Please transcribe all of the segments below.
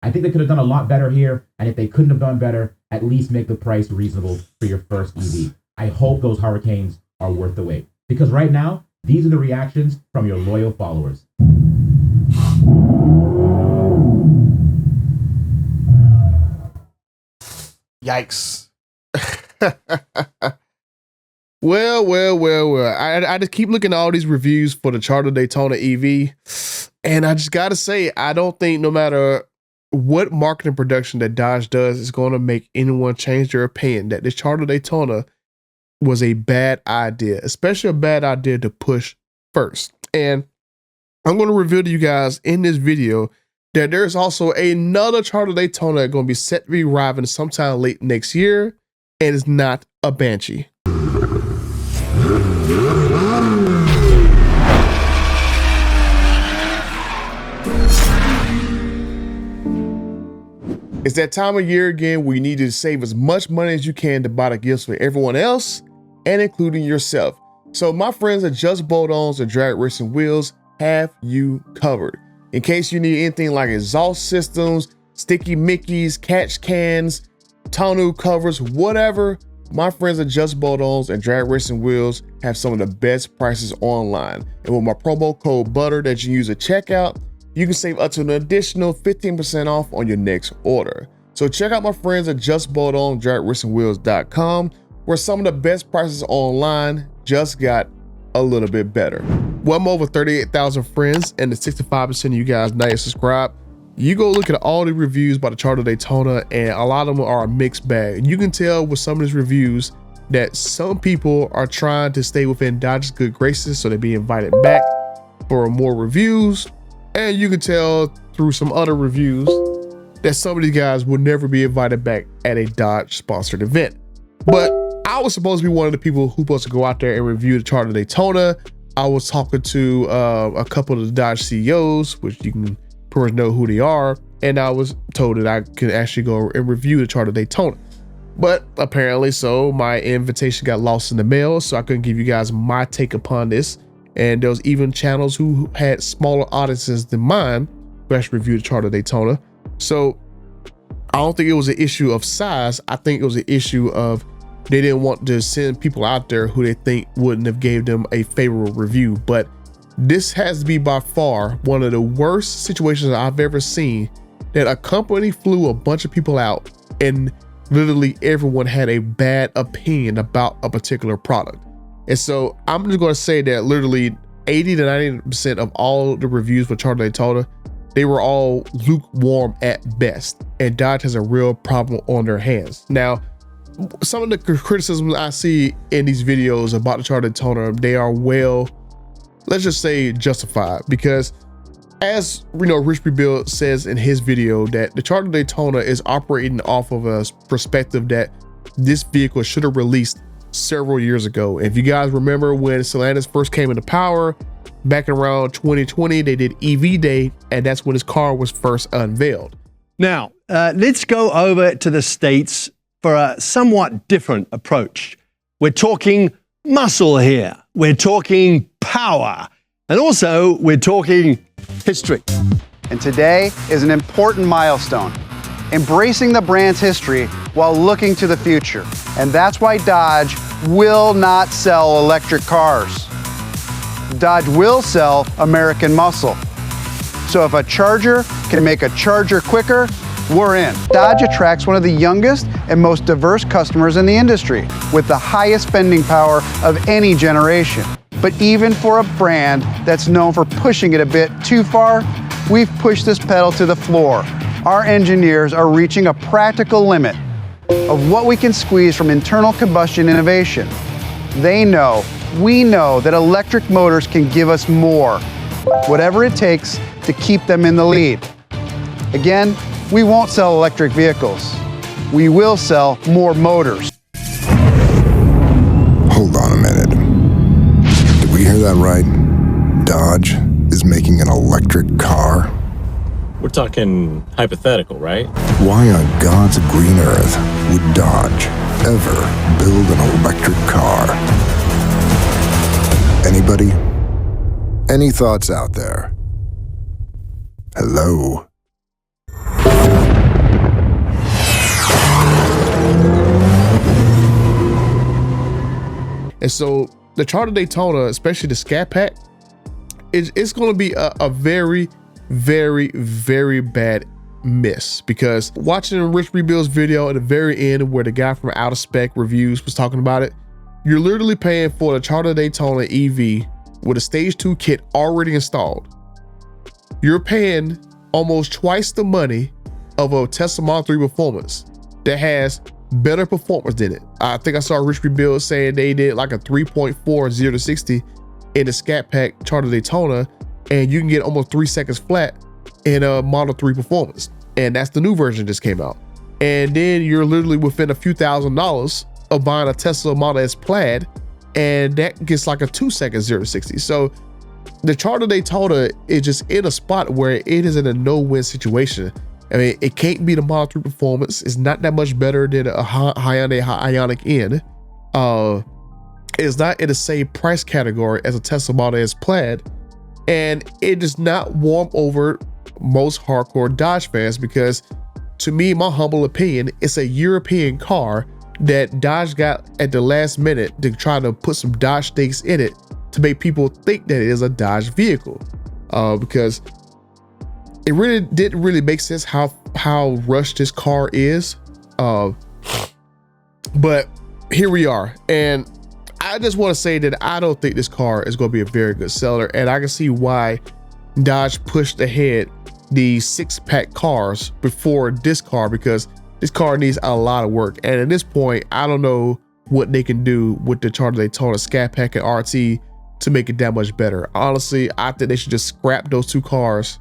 I think they could have done a lot better here. And if they couldn't have done better, at least make the price reasonable for your first EV. I hope those Hurricanes are worth the wait. Because right now, these are the reactions from your loyal followers. Yikes. Well. I just keep looking at all these reviews for the Charger Daytona EV, and I just gotta say, I don't think no matter what marketing production that Dodge does is going to make anyone change their opinion that this Charger Daytona was a bad idea, especially a bad idea to push first. And I'm going to reveal to you guys in this video that there's also another Charger Daytona going to be set to be arriving sometime late next year, and it's not a Banshee. It's that time of year again where you need to save as much money as you can to buy the gifts for everyone else and including yourself. So my friends at Just Bolt-Ons and Drag Racing Wheels have you covered. In case you need anything like exhaust systems, sticky Mickeys, catch cans, tonneau covers, whatever, my friends at Just Bolt-Ons and Drag Racing Wheels have some of the best prices online. And with my promo code BUTTER that you use at checkout, you can save up to an additional 15% off on your next order. So check out my friends at Just Bolt-Ons, DragRacingWheels.com, where some of the best prices online just got a little bit better. Well, I'm over 38,000 friends, and the 65% of you guys not yet subscribed. You go look at all the reviews about the Charger Daytona, and a lot of them are a mixed bag. You can tell with some of these reviews that some people are trying to stay within Dodge's good graces, so they're being invited back for more reviews. And you can tell through some other reviews that some of these guys will never be invited back at a Dodge sponsored event. But I was supposed to be one of the people who's supposed to go out there and review the Charger Daytona. I was talking to a couple of the Dodge CEOs, which you can pretty much know who they are. And I was told that I could actually go and review the Charger Daytona. But apparently so, my invitation got lost in the mail, so I couldn't give you guys my take upon this. And there was even channels who had smaller audiences than mine who actually reviewed the Charger Daytona. So I don't think it was an issue of size. I think it was an issue of they didn't want to send people out there who they think wouldn't have gave them a favorable review. But this has to be by far one of the worst situations I've ever seen, that a company flew a bunch of people out and literally everyone had a bad opinion about a particular product. And so I'm just going to say that literally 80 to 90% of all the reviews for Charger Daytona, they were all lukewarm at best. And Dodge has a real problem on their hands. Now, some of the criticisms I see in these videos about the Charger Daytona, they are well, let's just say justified, because as we know, Rich Rebuild says in his video that the Charger Daytona is operating off of a perspective that this vehicle should have released several years ago. If you guys remember when Stellantis first came into power back in around 2020, they did EV Day, and that's when his car was first unveiled. Now, let's go over to the States for a somewhat different approach. We're talking muscle here. We're talking power. And also, we're talking history. And today is an important milestone, embracing the brand's history while looking to the future. And that's why Dodge will not sell electric cars. Dodge will sell American muscle. So if a Charger can make a Charger quicker, we're in. Dodge attracts one of the youngest and most diverse customers in the industry, with the highest spending power of any generation. But even for a brand that's known for pushing it a bit too far, we've pushed this pedal to the floor. Our engineers are reaching a practical limit of what we can squeeze from internal combustion innovation. They know, we know that electric motors can give us more, whatever it takes to keep them in the lead. Again, we won't sell electric vehicles. We will sell more motors. Hold on a minute. Did we hear that right? Dodge is making an electric car? We're talking hypothetical, right? Why on God's green earth would Dodge ever build an electric car? Anybody? Any thoughts out there? Hello? And so the Charger Daytona, especially the Scat Pack, it's going to be a very, very, very bad miss, because watching Rich Rebuild's video at the very end where the guy from Out of Spec Reviews was talking about it, you're literally paying for the Charger Daytona EV with a stage 2 kit already installed. You're paying almost twice the money of a Tesla Model 3 Performance that has better performance than it. I think I saw Rich Rebuild saying they did like a 3.4 0 to 60 in the Scat Pack Charger Daytona, and you can get almost 3 seconds flat in a Model 3 Performance. And that's the new version that just came out. And then you're literally within a few $1,000s of buying a Tesla Model S Plaid, and that gets like a 2 second 0 to 60. So the Charger Daytona is just in a spot where it is in a no-win situation. I mean, it can't be the Model 3 Performance. It's not that much better than a Hyundai Ioniq N. It's not in the same price category as a Tesla Model S Plaid, and it does not warm over most hardcore Dodge fans, because to me, my humble opinion, it's a European car that Dodge got at the last minute to try to put some Dodge things in it to make people think that it is a Dodge vehicle, because it really didn't really make sense how rushed this car is. But here we are, and I just want to say that I don't think this car is going to be a very good seller, and I can see why Dodge pushed ahead the 6-pack cars before this car, because this car needs a lot of work. And at this point, I don't know what they can do with the Charger Daytona Scat Pack and RT to make it that much better. Honestly, I think they should just scrap those 2 cars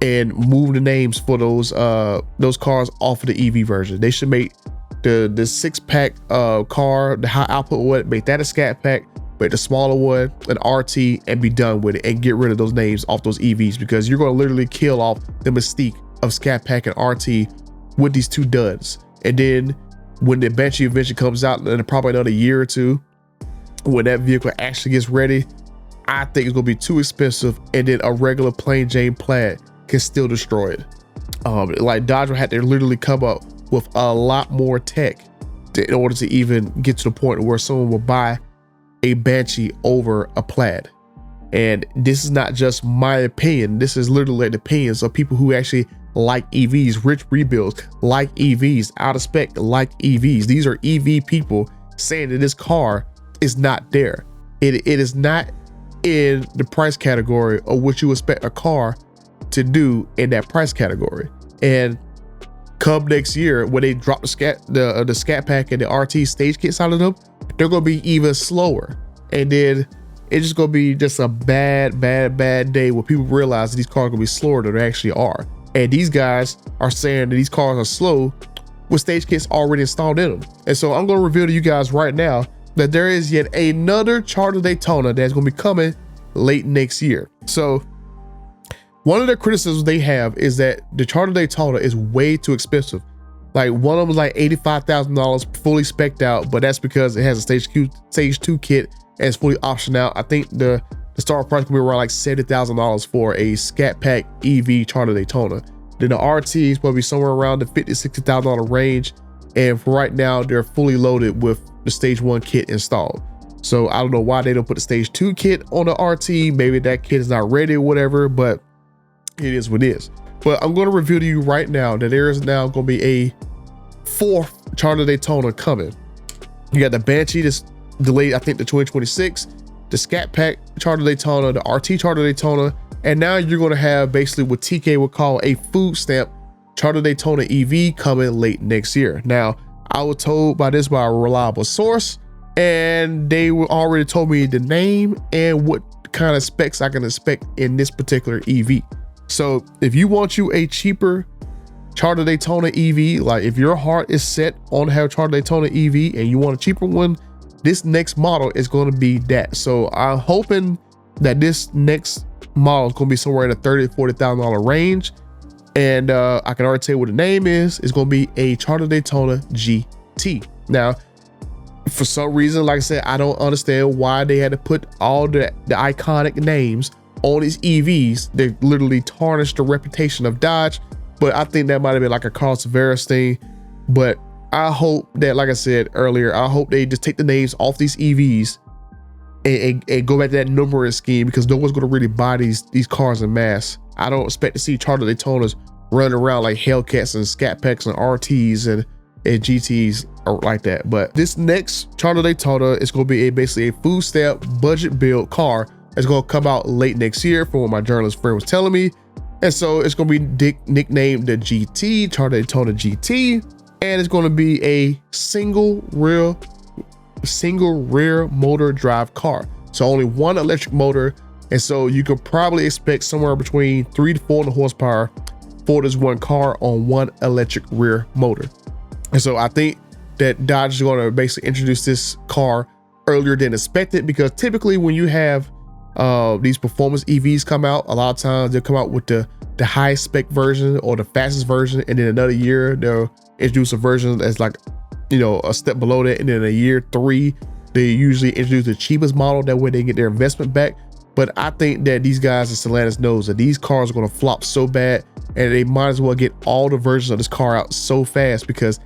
and move the names for those cars off of the EV version. They should make the 6-pack car, the high output one, make that a Scat Pack, make the smaller one an RT, and be done with it, and get rid of those names off those EVs, because you're going to literally kill off the mystique of Scat Pack and RT with these 2 duds. And then when the Banshee eventually comes out in probably another year or 2, when that vehicle actually gets ready, I think it's going to be too expensive, and then a regular plain Jane Plaid can still destroy it. Like Dodge will have to literally come up with a lot more tech in order to even get to the point where someone will buy a Banshee over a Plaid. And this is not just my opinion, this is literally the opinions of people who actually like EVs. Rich Rebuilds like EVs, Out of Spec like EVs. These are EV people saying that this car is not there. It is not in the price category of what you expect a car to do in that price category. And come next year, when they drop the Scat Pack and the RT stage kits out of them, they're gonna be even slower. And then it's just gonna be just a bad day where people realize that these cars are gonna be slower than they actually are. And these guys are saying that these cars are slow with stage kits already installed in them. And so I'm gonna reveal to you guys right now that there is yet another Charger Daytona that's gonna be coming late next year. So one of the criticisms they have is that the Charger Daytona is way too expensive. Like, one of them was like $85,000 fully spec'd out, but that's because it has a stage 2 kit and it's fully optioned out. I think the start price can be around like $70,000 for a Scat Pack EV Charger Daytona. Then the RT is probably somewhere around the $50,000-$60,000 range, and for right now they're fully loaded with the stage 1 kit installed. So I don't know why they don't put the stage 2 kit on the RT. Maybe that kit is not ready or whatever, but it is what it is. But I'm going to reveal to you right now that there is now going to be a 4th Charger Daytona coming. You got the Banshee that's delayed, I think, to 2026, the Scat Pack Charger Daytona, the RT Charger Daytona, and now you're going to have basically what TK would call a food stamp Charger Daytona EV coming late next year. Now, I was told by a reliable source, and they already told me the name and what kind of specs I can expect in this particular EV. So if you want you a cheaper Charger Daytona EV, like if your heart is set on to have Charger Daytona EV and you want a cheaper one, this next model is going to be that. So I'm hoping that this next model is going to be somewhere in the $30,000 to $40,000 range. And I can already tell you what the name is. It's going to be a Charger Daytona GT. Now, for some reason, like I said, I don't understand why they had to put all the iconic names on these EVs. They literally tarnished the reputation of Dodge, but I think that might have been like a Carl Tavares thing. But I hope that, like I said earlier, I hope they just take the names off these EVs and go back to that numbering scheme, because no one's going to really buy these cars in mass. I don't expect to see Charger Daytonas running around like Hellcats and Scat Packs and RTs and GTs or like that. But this next Charger Daytona is going to be basically a food stamp budget build car. It's going to come out late next year, from what my journalist friend was telling me. And so it's going to be nicknamed the GT, Charger Daytona GT. And it's going to be a single rear motor drive car. So only one electric motor. And so you could probably expect somewhere between 3 to 400 horsepower for this one car on one electric rear motor. And so I think that Dodge is going to basically introduce this car earlier than expected, because typically when you have these performance EVs come out, a lot of times they'll come out with the high spec version or the fastest version, and then another year they'll introduce a version that's like, you know, a step below that, and then a year 3 they usually introduce the cheapest model. That way they get their investment back. But I think that these guys at Stellantis knows that these cars are going to flop so bad, and they might as well get all the versions of this car out so fast, because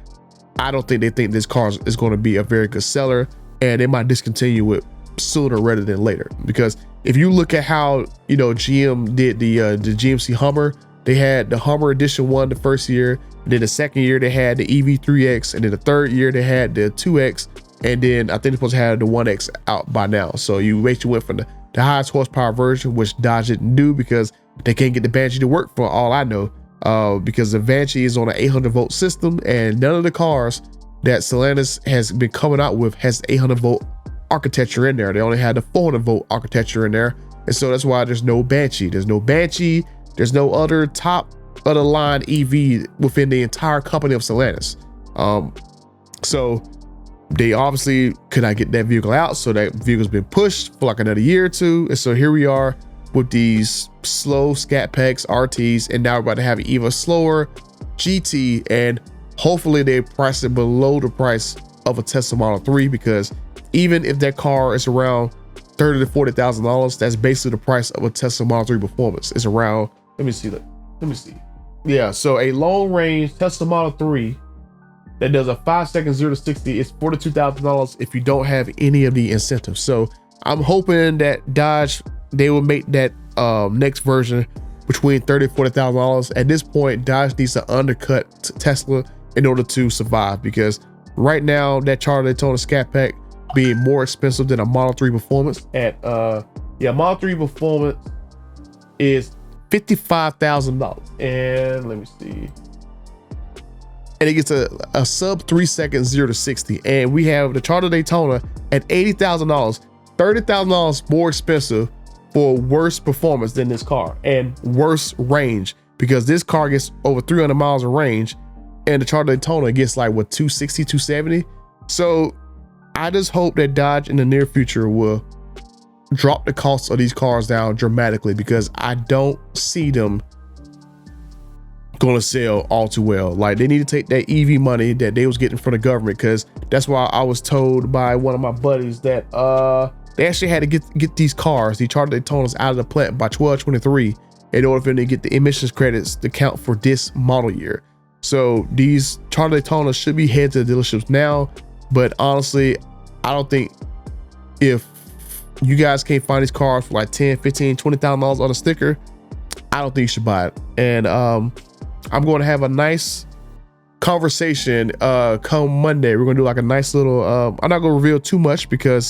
I don't think they think this car is going to be a very good seller, and they might discontinue it sooner rather than later. Because if you look at how, you know, GM did the GMC Hummer, they had the Hummer Edition 1 the first year, and then the second year they had the EV3X, and then the third year they had the 2X, and then I think they're supposed to have the 1X out by now. So you basically went from the highest horsepower version, which Dodge didn't do because they can't get the Banshee to work, for all I know, because the Banshee is on an 800 volt system, and none of the cars that Stellantis has been coming out with has 800 volt architecture in there. They only had the 400 volt architecture in there, and so that's why there's no Banshee. There's no other top of the line EV within the entire company of Stellantis. So they obviously could not get that vehicle out, so that vehicle's been pushed for like another year or two. And so here we are with these slow Scat Packs, RTs, and now we're about to have an even slower GT, and hopefully they price it below the price of a Tesla Model 3, because even if that car is around $30,000 to $40,000, that's basically the price of a Tesla Model 3 Performance. It's around, let me see. Yeah, so a long range Tesla Model 3 that does a 5 second 0 to 60 is $42,000 if you don't have any of the incentives. So I'm hoping that Dodge, they will make that next version between $30,000 to $40,000. At this point, Dodge needs to undercut Tesla in order to survive, because right now that Charger Daytona Scat Pack being more expensive than a Model 3 Performance at Model 3 Performance is $55,000, and let me see, and it gets a sub 3 second 0 to 60, and we have the Charger Daytona at $80,000, $30,000 more expensive for worse performance than this car, and worse range, because this car gets over 300 miles of range, and the Charger Daytona gets like what, 260, 270. So I just hope that Dodge in the near future will drop the cost of these cars down dramatically, because I don't see them gonna sell all too well. Like, they need to take that EV money that they was getting from the government, because that's why I was told by one of my buddies that they actually had to get these cars, the Charger Daytonas, out of the plant by 12/23 in order for them to get the emissions credits to count for this model year. So these Charger Daytonas should be headed to the dealerships now, but honestly, I don't think, if you guys can't find these cars for like $10,000, $15,000, $20,000 on a sticker, I don't think you should buy it. And I'm going to have a nice conversation come Monday. We're going to do like a nice little, I'm not going to reveal too much, because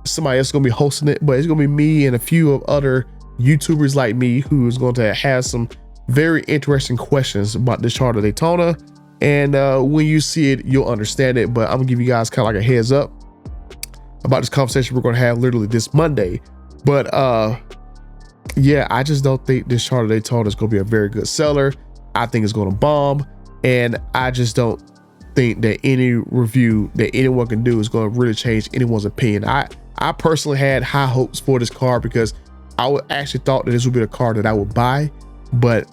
somebody else is going to be hosting it, but it's going to be me and a few of other YouTubers like me who's going to have some very interesting questions about this Charger Daytona. And when you see it, you'll understand it. But I'm gonna give you guys kind of like a heads up about this conversation we're gonna have literally this Monday. But yeah, I just don't think this Charger Daytona is gonna be a very good seller. I think it's gonna bomb, and I just don't think that any review that anyone can do is gonna really change anyone's opinion. I personally had high hopes for this car, because I actually thought that this would be the car that I would buy. But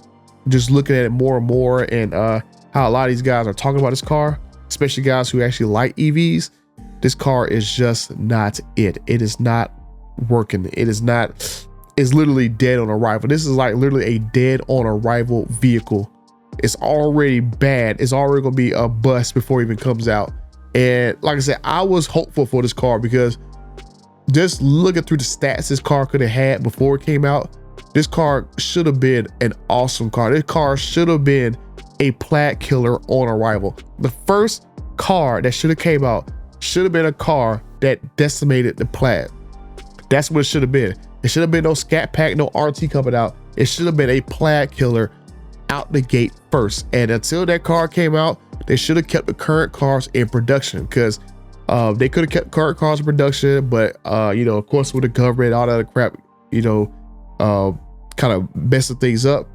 just looking at it more and more, and how a lot of these guys are talking about this car, especially guys who actually like EVs, this car is just not it. It is not working. It's literally dead on arrival. This is like literally a dead on arrival vehicle It's already bad. It's already gonna be a bust before it even comes out. And like I said, I was hopeful for this car because just looking through the stats this car could have had before it came out, this car should have been an awesome car. This car should have been a plat killer on arrival. The first car that should have came out should have been a car that decimated the plat. That's what it should have been. It should have been no Scat Pack, no RT coming out. It should have been a plat killer out the gate first. And until that car came out, they should have kept the current cars in production, because they could have kept current cars in production, but you know, of course, with the government, all that other crap, you know, kind of messing things up.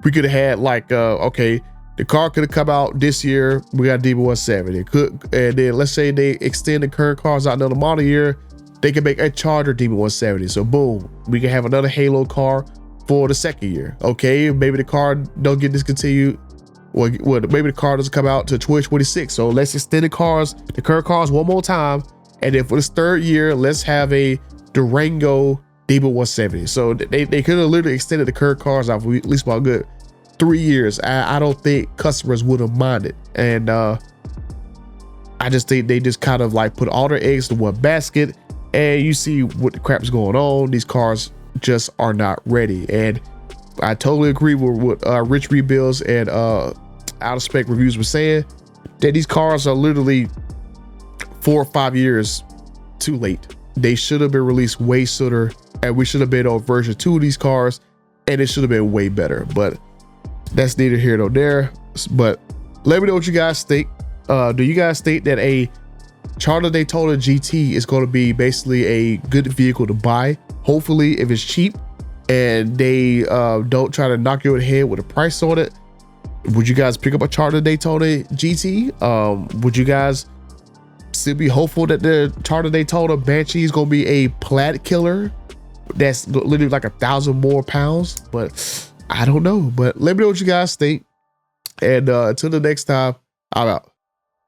We could have had like, okay, the car could have come out this year. We got DB170. It could, and then let's say they extend the current cars out another model year, they can make a Charger DB170. So boom, we can have another Halo car for the second year. Okay, maybe the car don't get discontinued. Well, maybe the car doesn't come out to 2026. So let's extend the current cars one more time. And then for this third year, let's have a Durango DB170. So they could have literally extended the current cars out for at least about a good 3 years. I don't think customers would have minded. And I just think they just kind of like put all their eggs in one basket, and you see what the crap's going on. These cars just are not ready. And I totally agree with what Rich Rebuilds and Out of Spec Reviews were saying, that these cars are literally 4 or 5 years too late. They should have been released way sooner, and we should have been on version 2 of these cars, and it should have been way better. But that's neither here nor there. But let me know what you guys think. Do you guys think that a Charger Daytona GT is going to be basically a good vehicle to buy? Hopefully, if it's cheap and they don't try to knock you in the head with a price on it. Would you guys pick up a Charger Daytona GT? Would you guys still be hopeful that the Charger Daytona Banshee is going to be a plat killer that's literally like 1,000 more pounds? But I don't know. But let me know what you guys think. And until the next time, I'm out.